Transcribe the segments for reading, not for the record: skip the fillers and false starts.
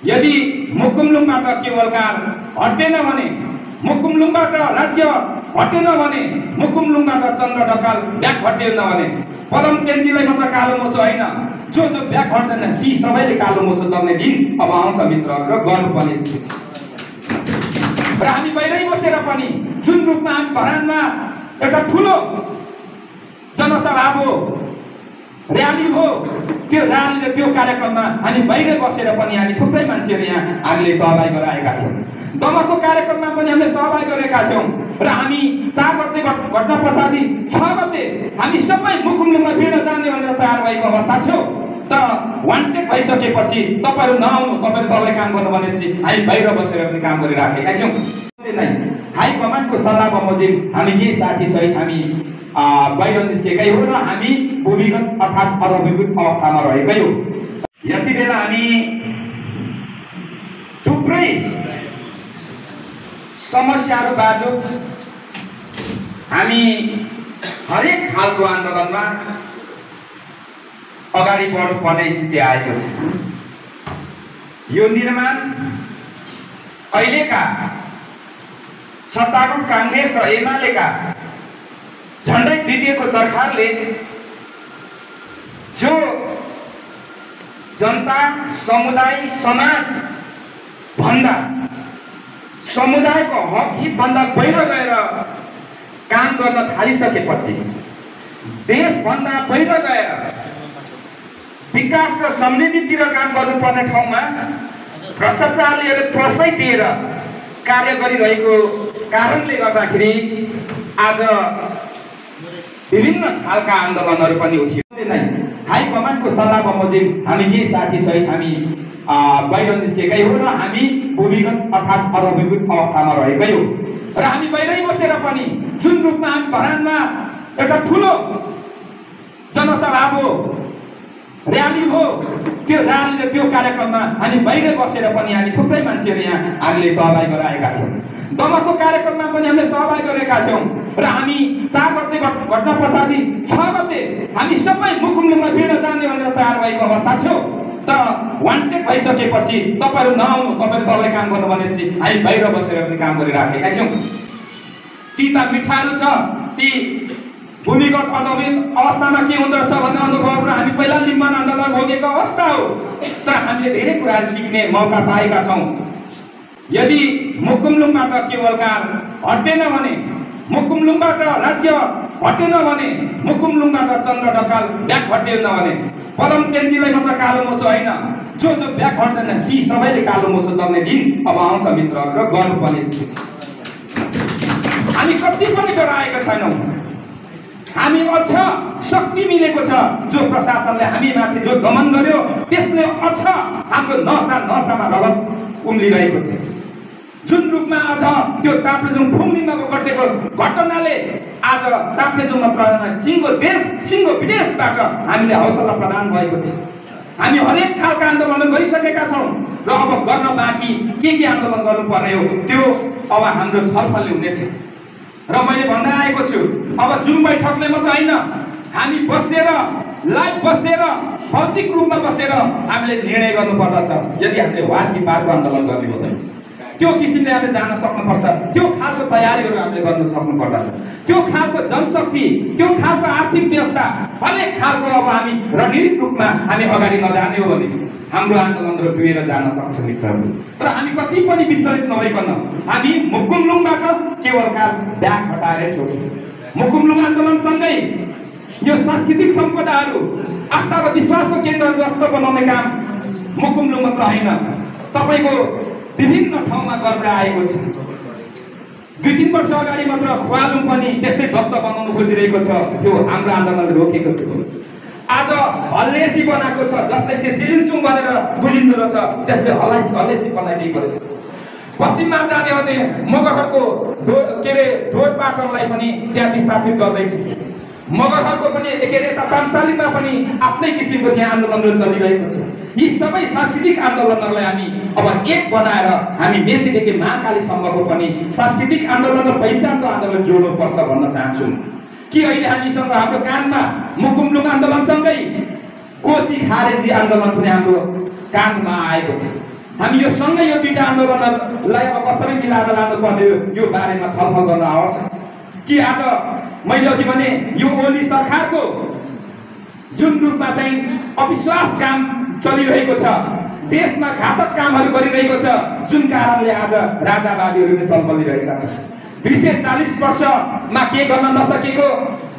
यदि मुकुमलुङबाट केवलकार हटेन भने, मुकुमलुङबाट राज्य हटेन भने, मुकुमलुङबाट चन्द्र ढकाल ब्याक हटेन भने पदम चेन्जीलाई मात्र कालो मोसो होइन, जो ब्याक हट्दैन ती सबैले कालो मोसो दल्ने दिन अब आउँछ मित्रहरू र गर्नुपर्ने स्थिति छ। र हामी बाहिरै बसेर पनि जुन रूपमा हामी धरानमा एउटा ठुलो जनसभा हो, र्याली हो, त्यो र्याली र त्यो कार्यक्रममा हामी बाहिर बसेर पनि हामी थुप्रै मान्छेहरू यहाँ हामीले सहभागी गराएका थियौँ। दमकको कार्यक्रममा पनि हामीले सहभागी गरेका थियौँ र हामी 4 गते घटना पछाडि 6 गते हामी सबै मुकुमलुङमा भिड्न जाने भनेर तयार भएको अवस्था थियो। तर वान्टेड भइसकेपछि तपाईहरु नआउनु, तपाईहरु तलै काम गर्नु भनेपछि हामी बाहिर बसेर पनि काम गरिराखेका थियौँ। हाई कमान्डको सल्लाह बमोजिम हामी केही साथी सहित हामी बाहिर निस्केकै हो र हामी भूमिगत अर्थात् अरभूमिगत अवस्थामा रहेकै हो। यति बेला हामी थुप्रै समस्याहरू बाजुक हामी हरेक खालको आन्दोलनमा अगाडि बढ्नुपर्ने स्थिति आएको छ। यो निर्माण अहिलेका सत्तारूढ कांग्रेस र एमालेका झण्डै दिदिएको सरकारले जो जनता, समुदाय, समाज भन्दा समुदायको हक हित भन्दा बाहिर गएर काम गर्न थालिसकेपछि, देश भन्दा बाहिर गएर विकास र समृद्धितिर काम गर्नुपर्ने ठाउँमा भ्रष्टाचारले प्रश्रय दिएर कार्य गरिरहेको कारणले गर्दाखेरि आज विभिन्न खालका आन्दोलनहरू पनि उठियो। हाई कमान्डको सल्लाह बमोजिम हामी केही साथी सहित हामी बाहिर निस्केकै हो र हामी भूमिगत अर्थात् अरभूमिगत अवस्थामा रहेकै हो। र हामी बाहिरै बसेर पनि जुन रूपमा हामी धरानमा एउटा ठुलो जनसभा हो, र्याली हो, त्यो र्याली र त्यो कार्यक्रममा हामी बाहिर बसेर पनि हामी थुप्रै मान्छेहरू यहाँ हामीले सहभागी गराएका थियौँ। दमकको कार्यक्रममा पनि हामीले सहभागी गरेका थियौँ र हामी 4 गते घटना पछाडि 6 गते हामी सबै मुकुमलुङमा भिड्न जाने भनेर तयार भएको अवस्था थियो। तर वान्टेड भइसकेपछि तपाईहरु नआउनु, तपाईहरु तलै काम गर्नु भनेपछि हामी बाहिर बसेर पनि काम गरिराखेका थियौँ। ती त मिठाहरू छ, ती भूमिगत अधोगत अवस्थामा के हुँदो रहेछ भन्ने अनुभव र हामी पहिला लिम्बन आन्दोलन भोगेको अवस्था हो। तर हामीले धेरै कुराहरू सिक्ने मौका पाएका छौँ। यदि मुकुमलुङबाट केवलकार हटेन भने, मुकुमलुङबाट राज्य हटेन भने, मुकुमलुङबाट चन्द्र ढकाल ब्याक हटेन भने पदम चेन्जीलाई मात्र कालो मोसो होइन, जो ब्याक हट्दैन ती सबैले कालो मोसो दल्ने दिन अब आउँछ मित्रहरू र गर्नुपर्ने स्थिति छ। हामी कति पनि गराएका छैनौँ। हामी अझ शक्ति मिलेको छ। जो प्रशासनले हामी माथि जो दमन गर्यो त्यसले अझ हाम्रो नसामा रगत उम्लिरहेको छ। जुन रूपमा अझ त्यो ताप्लेजुङ फुङलिङमा घटेको घटनाले आज ताप्लेजुङ मात्र होइन, सिङ्गो देश सिङ्गो विदेशबाट हामीले हौसला प्रदान भएको छ। हामी हरेक खालका आन्दोलन गरिसकेका छौँ र अब गर्न बाँकी के आन्दोलन गर्नुपर्ने हो त्यो अब हाम्रो छलफलले हुनेछ। र मैले भन्दै आएको छु, अब जुन बैठकले मात्र होइन, हामी बसेर लाइभ बसेर भौतिक रूपमा बसेर हामीले निर्णय गर्नुपर्दछ। यदि हामीले वार कि पारको आन्दोलन गर्ने हो भने त्यो किसिमले हामीले जान सक्नुपर्छ। त्यो खालको तयारीहरू हामीले गर्न सक्नुपर्दछ। त्यो खालको जनशक्ति, त्यो खालको आर्थिक व्यवस्था, हरेक खालको अब हामी रणनीतिक रूपमा हामी अगाडि नजाने हो भने हाम्रो आन्दोलन रोकिएर जान सक्छ मित्रहरू। तर हामी कति पनि विचलित नभइकन हामी मुकुमलुङबाट केवलकार ब्याक हटाएर छोड्यौँ। मुकुमलुङ आन्दोलनसँगै यो सांस्कृतिक सम्पदाहरू, आस्था र विश्वासको केन्द्रहरू जस्तो बनाउने काम मुकुमलुङ मात्र होइन, तपाईँको विभिन्न ठाउँमा गर्दै आएको छ। 2-3 वर्ष अगाडि मात्र खुवालुङ पनि त्यस्तै ध्वस्त बनाउनु खोजिरहेको छ। त्यो हाम्रो आन्दोलनले रोकेको थियो। आज हल्लेसी बनाएको छ, जसले सिलिङचुङ भनेर बुझिँदो रहेछ, त्यसले हल्लेसी बनाइदिएको छ। पश्चिममा जाने भने मगरहरूको ढोर पाटनलाई पनि त्यहाँ विस्थापित गर्दैछ। मगरहरूको पनि तामसालीमा पनि आफ्नै किसिमको त्यहाँ आन्दोलनहरू चलिरहेको छ। यी सबै सांस्कृतिक आन्दोलनहरूलाई हामी अब एक बनाएर हामी मेचीदेखि महाकालीसम्मको पनि सांस्कृतिक आन्दोलन र पहिचानको आन्दोलन जोड्नुपर्छ भन्न चाहन्छु। कि अहिले हामीसँग हाम्रो कानमा मुकुमलुङ आन्दोलनसँगै कोशी खारेजी आन्दोलन पनि हाम्रो कानमा आएको छ। हामी यो सँगै यो दुईटा आन्दोलनलाई अब कसरी मिलाएर लानुपर्ने यो बारेमा छलफल गर्न आवश्यक छ। कि आज मैले अघि भने यो ओली सरकारको जुन रूपमा चाहिँ अविश्वास काम चलिरहेको छ, देशमा घातक कामहरू गरिरहेको छ, जुन कारणले आज राजावादीहरूले सल बलिरहेका छन्। 240 वर्षमा के गर्न नसकेको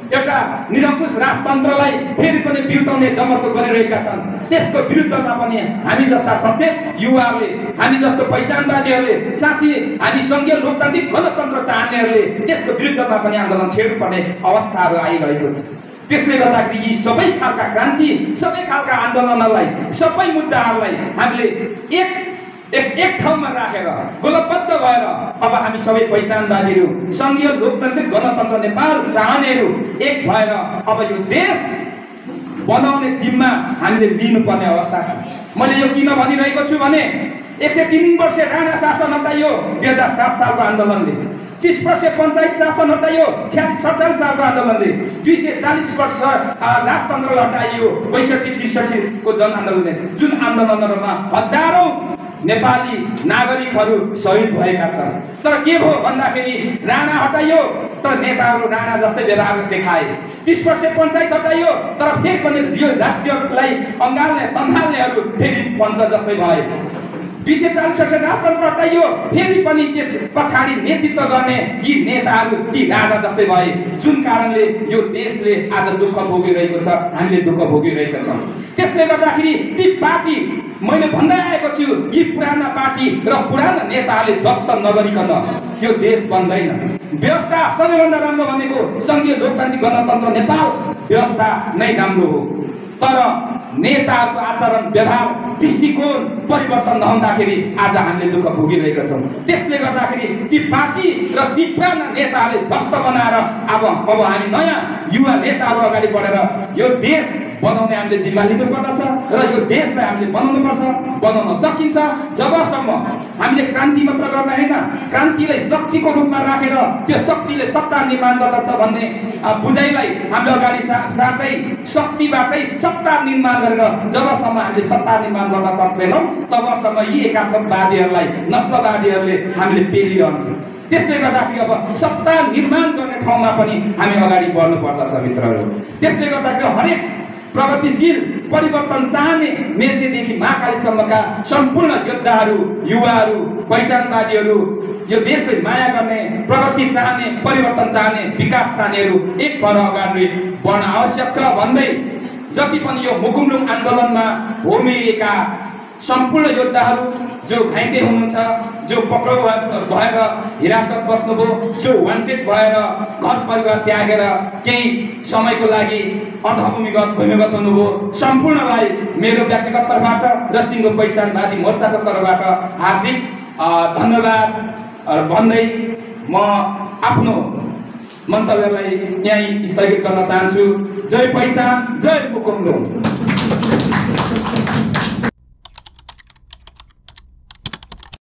एउटा निरङ्कुश राजतन्त्रलाई फेरि पनि बिउताउने जमर्को गरिरहेका छन्। त्यसको विरुद्धमा पनि हामी जस्ता सचेत युवाहरूले, हामी जस्तो पहिचानवादीहरूले, साँच्चै हामी सङ्घीय लोकतान्त्रिक गणतन्त्र चाहनेहरूले त्यसको विरुद्धमा पनि आन्दोलन छेड्नुपर्ने अवस्थाहरू आइरहेको छ। त्यसले गर्दाखेरि यी सबै खालका क्रान्ति, सबै खालका आन्दोलनलाई, सबै मुद्दाहरूलाई हामीले एक ठाउँमा राखेर गोलबद्ध भएर अब हामी सबै पहिचानवादीहरू, सङ्घीय लोकतान्त्रिक गणतन्त्र नेपाल चाहनेहरू एक भएर अब यो देश बनाउने जिम्मा हामीले लिनुपर्ने अवस्था छ। मैले यो किन भनिरहेको छु भने 103 वर्ष राणा शासन हटाइयो 2007 सालको आन्दोलनले, 30 वर्ष पञ्चायत शासन हटाइयो 46-47 सालको आन्दोलनले, 240 वर्ष राजतन्त्र हटाइयो 62-63 को जन आन्दोलनले, जुन आन्दोलनहरूमा हजारौं नेपाली नागरिकहरू शहीद भएका छन्। तर के भयो भन्दाखेरि राणा हटाइयो तर नेताहरू राणा जस्तै व्यवहार देखाए, 30 वर्ष पञ्चायत हटाइयो तर फेरि पनि यो राज्यलाई अँगाल्ने सम्हाल्नेहरू फेरि पञ्च जस्तै भए, 240 वर्ष राजतन्त्र हटाइयो फेरि पनि त्यस पछाडि नेतृत्व गर्ने यी नेताहरू ती राजा जस्तै भए, जुन कारणले यो देशले आज दुःख भोगिरहेको छ, हामीले दुःख भोगिरहेका छौँ। त्यसले गर्दाखेरि ती पार्टी, मैले भन्दै आएको छु, यी पुराना पार्टी र पुराना नेताहरूले ध्वस्त नगरिकन यो देश बन्दैन। व्यवस्था सबैभन्दा राम्रो भनेको सङ्घीय लोकतान्त्रिक गणतन्त्र नेपाल व्यवस्था नै राम्रो हो, तर नेताहरूको आचरण व्यवहार दृष्टिकोण परिवर्तन नहुँदाखेरि आज हामीले दुःख भोगिरहेका छौँ। त्यसले गर्दाखेरि ती पार्टी र ती पुराना नेताहरूले ध्वस्त बनाएर अब हामी नयाँ युवा नेताहरू अगाडि बढेर यो देश बनाउने हामीले जिम्मा लिनुपर्दछ र यो देशलाई हामीले बनाउनुपर्छ। बनाउन सकिन्छ जबसम्म हामीले क्रान्ति मात्र गर्न होइन, क्रान्तिलाई शक्तिको रूपमा राखेर त्यो शक्तिले सत्ता निर्माण गर्दछ भन्ने बुझाइलाई हामीले अगाडि सार्दै शक्तिबाटै सत्ता निर्माण गरेर जबसम्म हामीले सत्ता निर्माण गर्न सक्दैनौँ तबसम्म यी एकात्मकवादीहरूलाई, नस्लवादीहरूले हामीले पेलिरहन्छ। त्यसले गर्दाखेरि अब सत्ता निर्माण गर्ने ठाउँमा पनि हामी अगाडि बढ्नु पर्दछ मित्रहरू। त्यसले गर्दाखेरि हरेक प्रगतिशील परिवर्तन चाहने मेचेदेखि महाकालीसम्मका सम्पूर्ण योद्धाहरू, युवाहरू, पहिचानवादीहरू, यो देशलाई माया गर्ने, प्रगति चाहने, परिवर्तन चाहने, विकास चाहनेहरू एक भएर अगाडि बढ्न आवश्यक छ भन्दै जति पनि यो मुकुमलुङ आन्दोलनमा होमिएका सम्पूर्ण योद्धाहरू जो घाइते हुनुहुन्छ, जो पक्राउ भएर हिरासत बस्नुभयो, जो वान्टेड भएर घर परिवार त्यागेर केही समयको लागि भूमिगत हुनुभयो, सम्पूर्णलाई मेरो व्यक्तिगत तर्फबाट र सिङ्गो पहिचानवादी मोर्चाको तर्फबाट हार्दिक धन्यवाद भन्दै म आफ्नो मन्तव्यलाई यहीँ स्थगित गर्न चाहन्छु। जय पहिचान, जय मुकुमलुङ।